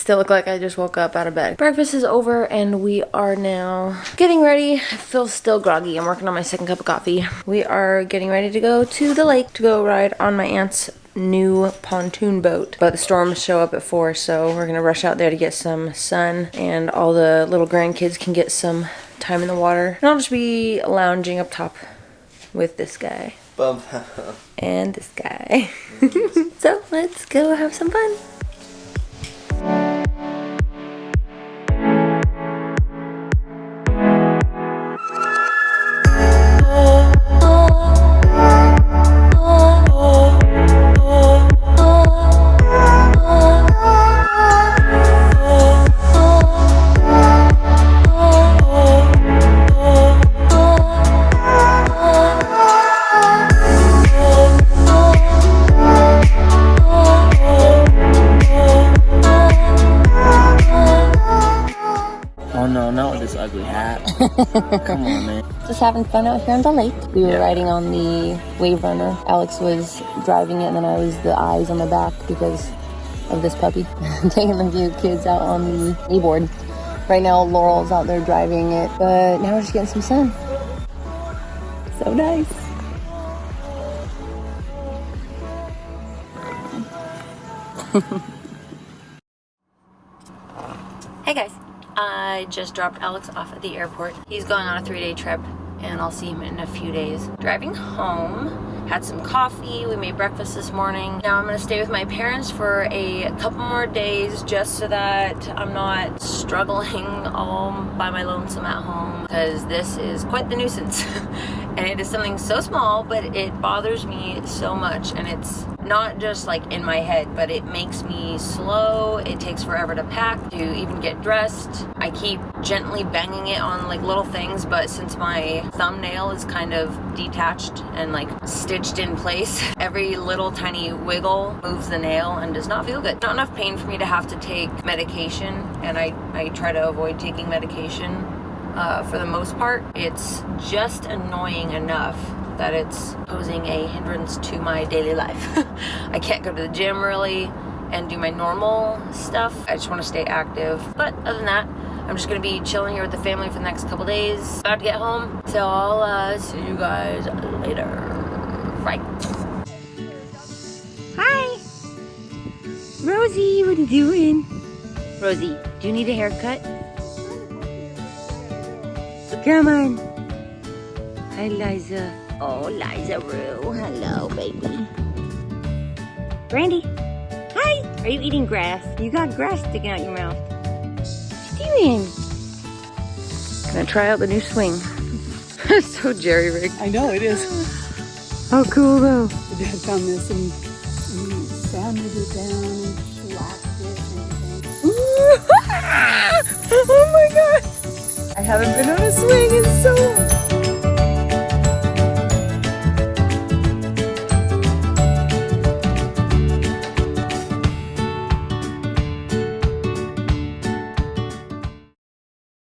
Still look like I just woke up out of bed. Breakfast is over and we are now getting ready. I feel still groggy. I'm working on my second cup of coffee. We are getting ready to go to the lake to go ride on my aunt's new pontoon boat. But the storms show up at 4, so we're gonna rush out there to get some sun and all the little grandkids can get some time in the water. And I'll just be lounging up top with this guy. And this guy. So let's go have some fun. Come on, man. Just having fun out here on the lake. We were riding on the wave runner. Alex was driving it and then I was the eyes on the back because of this puppy. Taking the few kids out on the kneeboard. Right now Laurel's out there driving it, but now we're just getting some sun. So nice. Hey guys. I just dropped Alex off at the airport. He's going on a 3-day trip and I'll see him in a few days. Driving home, had some coffee, we made breakfast this morning. Now I'm gonna stay with my parents for a couple more days just so that I'm not struggling all by my lonesome at home because this is quite the nuisance. And it is something so small, but it bothers me so much. And it's not just like in my head, but it makes me slow. It takes forever to pack, to even get dressed. I keep gently banging it on like little things, but since my thumbnail is kind of detached and like stitched in place, every little tiny wiggle moves the nail and does not feel good. Not enough pain for me to have to take medication, and I try to avoid taking medication. For the most part, it's just annoying enough that it's posing a hindrance to my daily life. I can't go to the gym really and do my normal stuff. I just want to stay active. But other than that, I'm just going to be chilling here with the family for the next couple days. About to get home, so I'll see you guys later. Bye. Hi! Rosie, what are you doing? Rosie, do you need a haircut? Come on. Hi, Liza. Oh, Liza Roo. Hello, baby. Brandy. Hi. Are you eating grass? You got grass sticking out your mouth. What are you doing? Gonna try out the new swing. So jerry-rigged. I know, it is. How cool, though. The dad found this and sanded it down and slapped it and everything. Oh, my God. I haven't been on a swing in so long.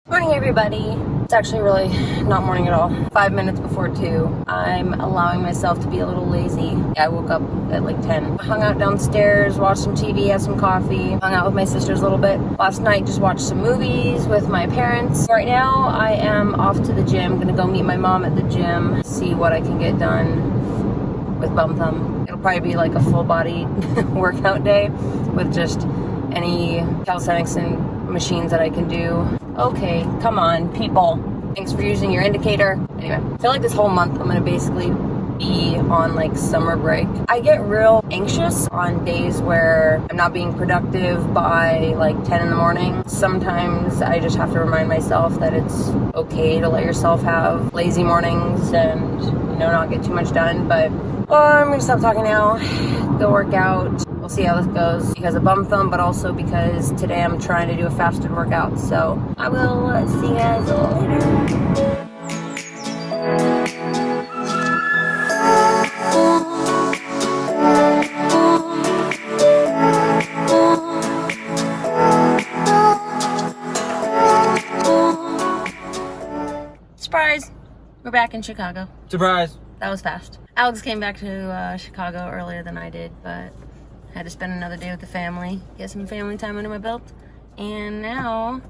Morning, everybody. It's actually really not morning at all. 5 minutes before 2. I'm allowing myself to be a little lazy. I woke up at like 10. Hung out downstairs, watched some TV, had some coffee, hung out with my sisters a little bit. Last night, just watched some movies with my parents. Right now, I am off to the gym. Gonna go meet my mom at the gym, see what I can get done with Bum Thumb. It'll probably be like a full body workout day with just any calisthenics and machines that I can do. Okay, come on, people. Thanks for using your indicator. Anyway, I feel like this whole month I'm gonna basically be on like summer break. I get real anxious on days where I'm not being productive by like 10 in the morning. Sometimes I just have to remind myself that it's okay to let yourself have lazy mornings and, you know, not get too much done. But I'm gonna stop talking now, go work out. We'll see how this goes because of Bum Thumb, but also because today I'm trying to do a fasted workout. So I will see you guys later. Surprise! We're back in Chicago. Surprise! That was fast. Alex came back to Chicago earlier than I did, but Had to spend another day with the family, get some family time under my belt. And now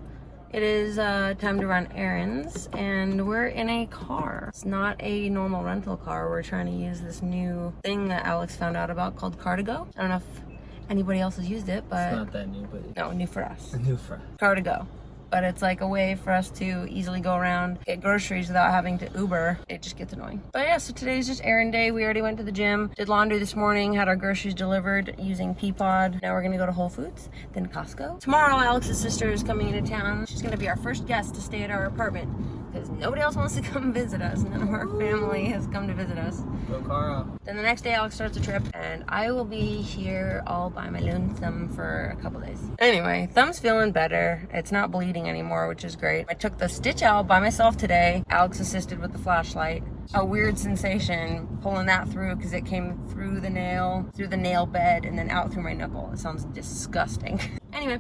it is time to run errands, and we're in a car. It's not a normal rental car. We're trying to use this new thing that Alex found out about called Car2Go. I don't know if anybody else has used it, but... It's not that new, but... No, new for us. New for us. Car2Go. But it's like a way for us to easily go around, get groceries without having to Uber. It just gets annoying. But yeah, so today's just errand day. We already went to the gym, did laundry this morning, had our groceries delivered using Peapod. Now we're gonna go to Whole Foods, then Costco. Tomorrow, Alex's sister is coming into town. She's gonna be our first guest to stay at our apartment because nobody else wants to come visit us. None of our family has come to visit us. Go Cara. Then the next day, Alex starts the trip, and I will be here all by my lonesome for a couple days. Anyway, thumb's feeling better. It's not bleeding anymore, which is great. I took the stitch out by myself today. Alex assisted with the flashlight. A weird sensation pulling that through because it came through the nail bed, and then out through my knuckle. It sounds disgusting. Anyway.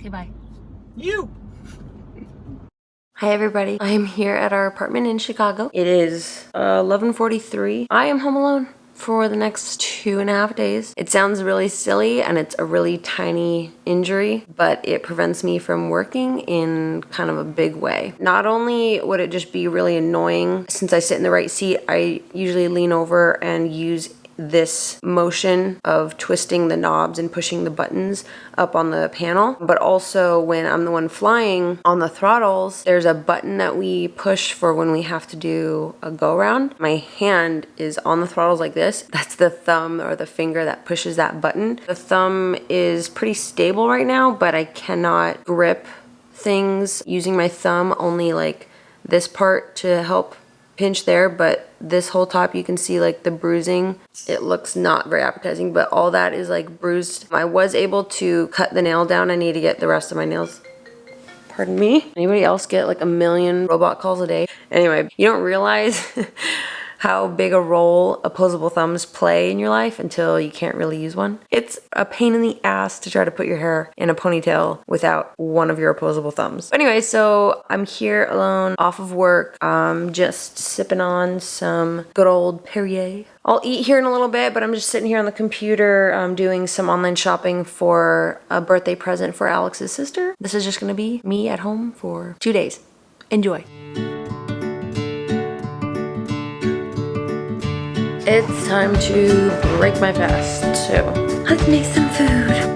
Okay, bye. You! Hi everybody, I am here at our apartment in Chicago. It is 11:43. I am home alone for the next 2.5 days. It sounds really silly and it's a really tiny injury, but it prevents me from working in kind of a big way. Not only would it just be really annoying, since I sit in the right seat, I usually lean over and use this motion of twisting the knobs and pushing the buttons up on the panel, but also when I'm the one flying on the throttles, there's a button that we push for when we have to do a go round. My hand is on the throttles like this. That's the thumb or the finger that pushes that button. The thumb is pretty stable right now, but I cannot grip things using my thumb, only like this part to help pinch there, but this whole top you can see like the bruising. It looks not very appetizing, but all that is like bruised. I was able to cut the nail down. I need to get the rest of my nails. Pardon me. Anybody else get like 1 million robot calls a day? Anyway, you don't realize how big a role opposable thumbs play in your life until you can't really use one. It's a pain in the ass to try to put your hair in a ponytail without one of your opposable thumbs. But anyway, so I'm here alone, off of work, just sipping on some good old Perrier. I'll eat here in a little bit, but I'm just sitting here on the computer doing some online shopping for a birthday present for Alex's sister. This is just gonna be me at home for 2 days. Enjoy. It's time to break my fast, so let's make some food.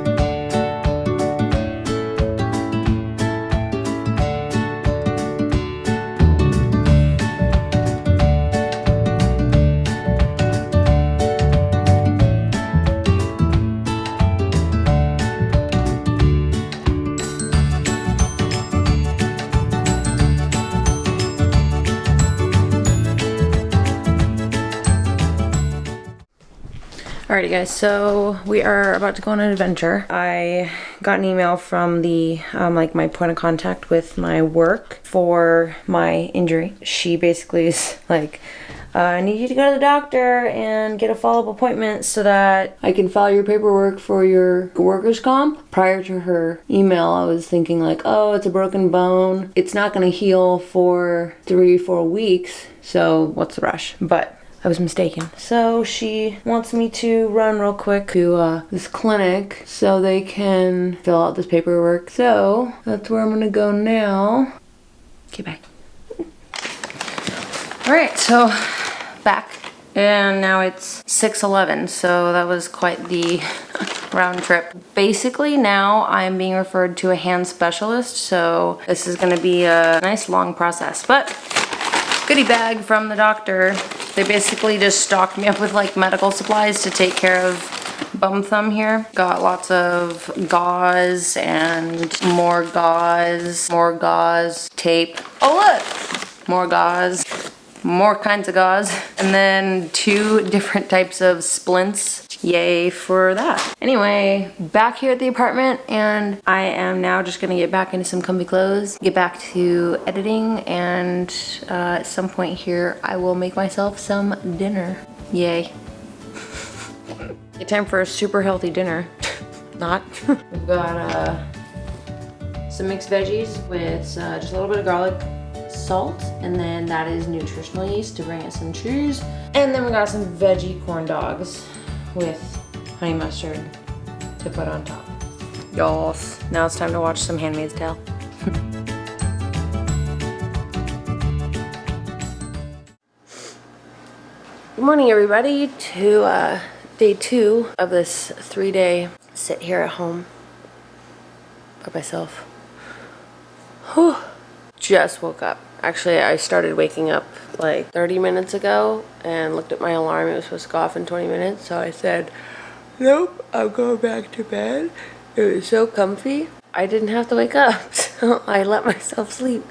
Alrighty guys, so we are about to go on an adventure. I got an email from the, like my point of contact with my work for my injury. She basically is like, I need you to go to the doctor and get a follow-up appointment so that I can file your paperwork for your workers' comp. Prior to her email, I was thinking like, oh, it's a broken bone. It's not gonna heal for 3-4 weeks, so what's the rush? But I was mistaken. So she wants me to run real quick to this clinic so they can fill out this paperwork. So that's where I'm gonna go now. Okay, bye. All right, so back. And now it's 6:11, so that was quite the round trip. Basically now I'm being referred to a hand specialist, so this is gonna be a nice long process. But goodie bag from the doctor. They basically just stocked me up with like medical supplies to take care of bum thumb here. Got lots of gauze and more gauze, tape. Oh look! More gauze, more kinds of gauze. And then 2 different types of splints. Yay for that. Anyway, back here at the apartment, and I am now just gonna get back into some comfy clothes, get back to editing, and at some point here I will make myself some dinner. Yay. It's time for a super healthy dinner. Not. We've got some mixed veggies with just a little bit of garlic, salt, and then that is nutritional yeast to bring it some cheese. And then we got some veggie corn dogs with honey mustard to put on top. Y'all, now it's time to watch some Handmaid's Tale. Good morning, everybody, to day 2 of this 3-day sit here at home by myself. Whew. Just woke up. Actually, I started waking up like 30 minutes ago and looked at my alarm. It was supposed to go off in 20 minutes, so I said, nope, I'm going back to bed. It was so comfy. I didn't have to wake up, so I let myself sleep.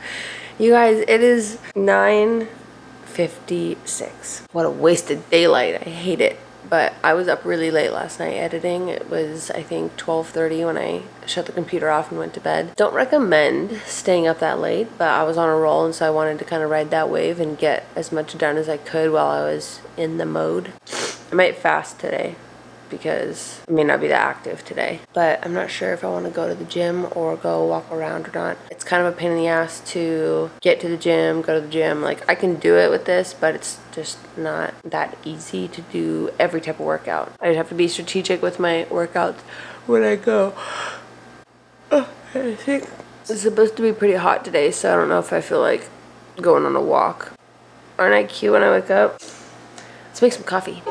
You guys, it is 9:56. What a wasted daylight. I hate it. But I was up really late last night editing. It was, I think, 12:30 when I shut the computer off and went to bed. Don't recommend staying up that late, but I was on a roll, and so I wanted to kind of ride that wave and get as much done as I could while I was in the mode. I might fast today because I may not be that active today, but I'm not sure if I want to go to the gym or go walk around or not. It's kind of a pain in the ass to get to the gym, go to the gym. Like, I can do it with this, but it's just not that easy to do every type of workout. I'd have to be strategic with my workouts when I go. I think it's supposed to be pretty hot today, so I don't know if I feel like going on a walk. Aren't I cute when I wake up? Let's make some coffee.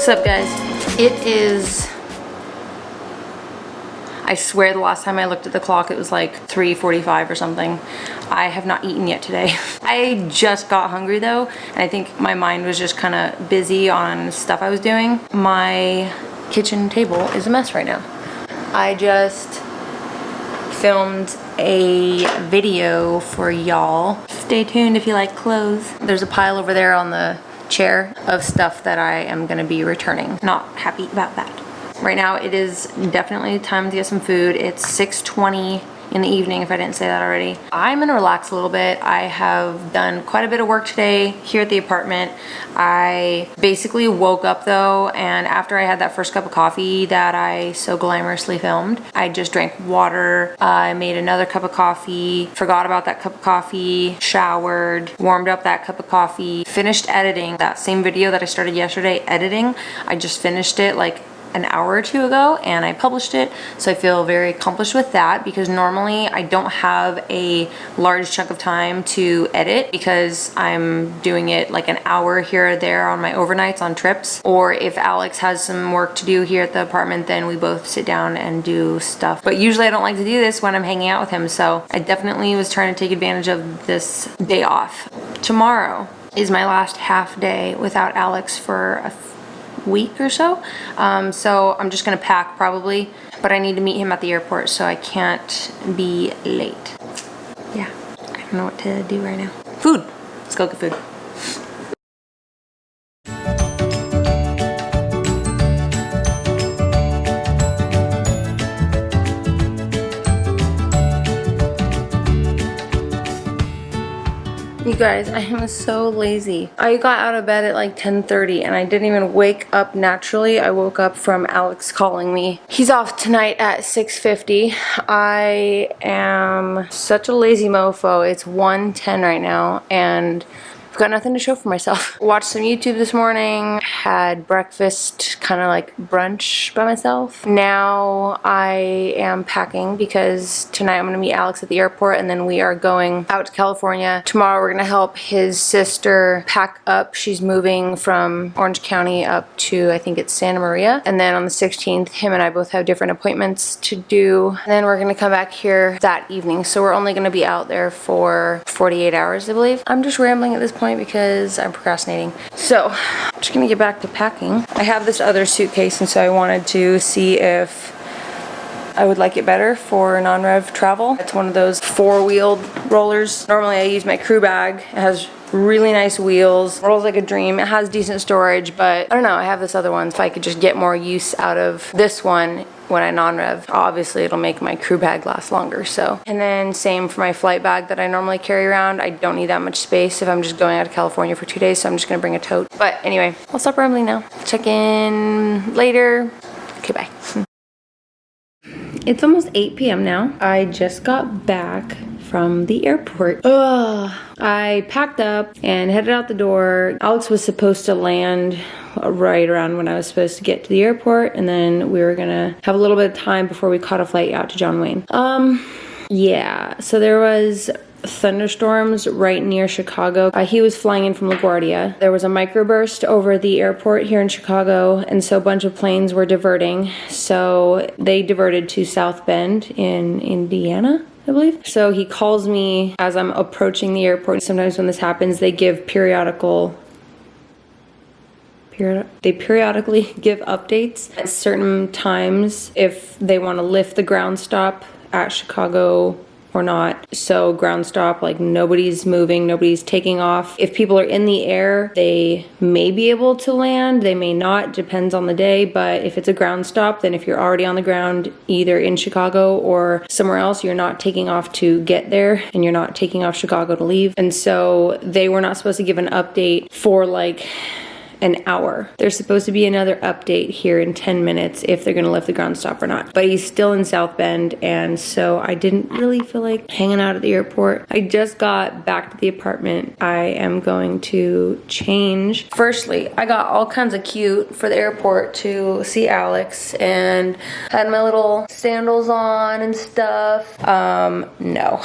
What's up, guys? It is, I swear the last time I looked at the clock it was like 3:45 or something. I have not eaten yet today. I just got hungry though, and I think my mind was just kind of busy on stuff I was doing. My kitchen table is a mess right now. I just filmed a video for y'all. Stay tuned if you like clothes. There's a pile over there on the chair of stuff that I am gonna be returning. Not happy about that. Right now it is definitely time to get some food. It's 6:20 in the evening, if I didn't say that already. I'm gonna relax a little bit. I have done quite a bit of work today here at the apartment. I basically woke up though, and after I had that first cup of coffee that I so glamorously filmed, I just drank water. I made another cup of coffee, forgot about that cup of coffee, showered, warmed up that cup of coffee, finished editing that same video that I started yesterday editing. I just finished it like an hour or two ago and I published it, so I feel very accomplished with that, because normally I don't have a large chunk of time to edit because I'm doing it like an hour here or there on my overnights on trips, or if Alex has some work to do here at the apartment, then we both sit down and do stuff. But usually I don't like to do this when I'm hanging out with him, so I definitely was trying to take advantage of this day off. Tomorrow is my last half day without Alex for a week or so. So I'm just gonna pack probably, but I need to meet him at the airport, so I can't be late. Yeah, I don't know what to do right now. Food, let's go get food. You guys, I am so lazy. I got out of bed at like 10:30 and I didn't even wake up naturally. I woke up from Alex calling me. He's off tonight at 6:50. I am such a lazy mofo. It's 1:10 right now and I've got nothing to show for myself. Watched some YouTube this morning, had breakfast, kind of like brunch by myself. Now I am packing because tonight I'm gonna meet Alex at the airport and then we are going out to California. Tomorrow we're gonna help his sister pack up. She's moving from Orange County up to, I think it's Santa Maria. And then on the 16th, him and I both have different appointments to do. And then we're gonna come back here that evening. So we're only gonna be out there for 48 hours, I believe. I'm just rambling at this point because I'm procrastinating. So I'm just gonna get back to packing. I have this other suitcase and so I wanted to see if I would like it better for non-rev travel. It's one of those four-wheeled rollers. Normally I use my crew bag. It has Really nice wheels. Rolls like a dream. It has decent storage, but I don't know, I have this other one. If I could just get more use out of this one when I non-rev, obviously it'll make my crew bag last longer, so. And then same for my flight bag that I normally carry around. I don't need that much space if I'm just going out of California for 2 days, so I'm just gonna bring a tote. But anyway, I'll stop rambling now. Check in later. Okay, bye. It's almost 8 p.m. now. I just got back from the airport. Ugh. I packed up and headed out the door. Alex was supposed to land right around when I was supposed to get to the airport, and then we were gonna have a little bit of time before we caught a flight out to John Wayne. Yeah, so there was thunderstorms right near Chicago. He was flying in from LaGuardia. There was a microburst over the airport here in Chicago, and so a bunch of planes were diverting. So they diverted to South Bend in Indiana, I believe. So he calls me as I'm approaching the airport. Sometimes when this happens, they give periodically give updates at certain times if they want to lift the ground stop at Chicago or not. So ground stop, like nobody's moving, nobody's taking off. If people are in the air, they may be able to land, they may not, depends on the day. But if it's a ground stop, then if you're already on the ground, either in Chicago or somewhere else, you're not taking off to get there, and you're not taking off Chicago to leave. And so they were not supposed to give an update for like an hour. There's supposed to be another update here in 10 minutes if they're gonna lift the ground stop or not. But he's still in South Bend, and so I didn't really feel like hanging out at the airport. I just got back to the apartment. I am going to change. Firstly, I got all kinds of cute for the airport to see Alex, and had my little sandals on and stuff. No.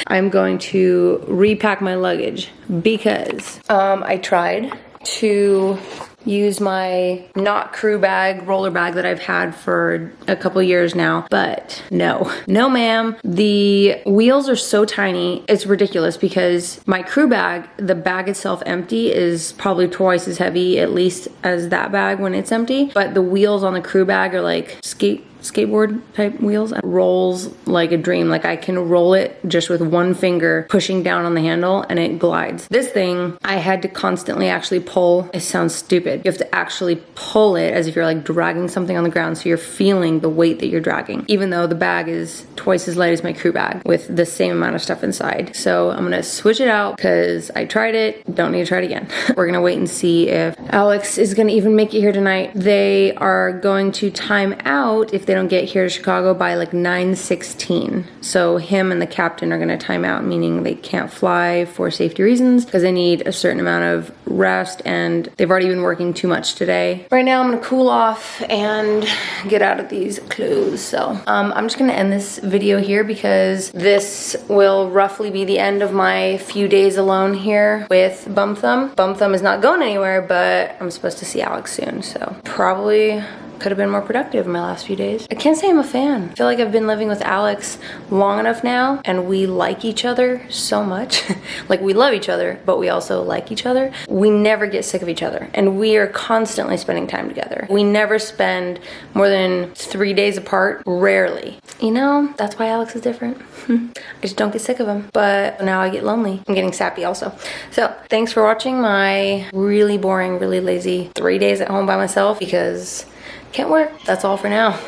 I'm going to repack my luggage because I tried to use my not crew bag, roller bag that I've had for a couple years now, but no ma'am. The wheels are so tiny, it's ridiculous, because my crew bag, the bag itself empty, is probably twice as heavy at least as that bag when it's empty, but the wheels on the crew bag are like skateboard type wheels. It rolls like a dream. Like I can roll it just with one finger pushing down on the handle and it glides. This thing, I had to constantly actually pull. It sounds stupid. You have to actually pull it as if you're like dragging something on the ground, so you're feeling the weight that you're dragging, even though the bag is twice as light as my crew bag with the same amount of stuff inside. So I'm gonna switch it out because I tried it, don't need to try it again. We're gonna wait and see if Alex is gonna even make it here tonight. They are going to time out if they don't get here to Chicago by like 9:16. So him and the captain are gonna time out, meaning they can't fly for safety reasons because they need a certain amount of rest, and they've already been working too much today. Right now I'm gonna cool off and get out of these clothes. So I'm just gonna end this video here because this will roughly be the end of my few days alone here with Bum Thumb. Bum Thumb is not going anywhere, but I'm supposed to see Alex soon, so probably could have been more productive in my last few days. I can't say I'm a fan. I feel like I've been living with Alex long enough now, and we like each other so much. Like, we love each other, but we also like each other. We never get sick of each other, and we are constantly spending time together. We never spend more than 3 days apart, rarely. You know, that's why Alex is different. I just don't get sick of him, but now I get lonely. I'm getting sappy also. So thanks for watching my really boring, really lazy 3 days at home by myself because can't work. That's all for now.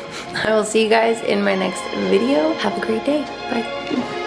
I will see you guys in my next video. Have a great day. Bye.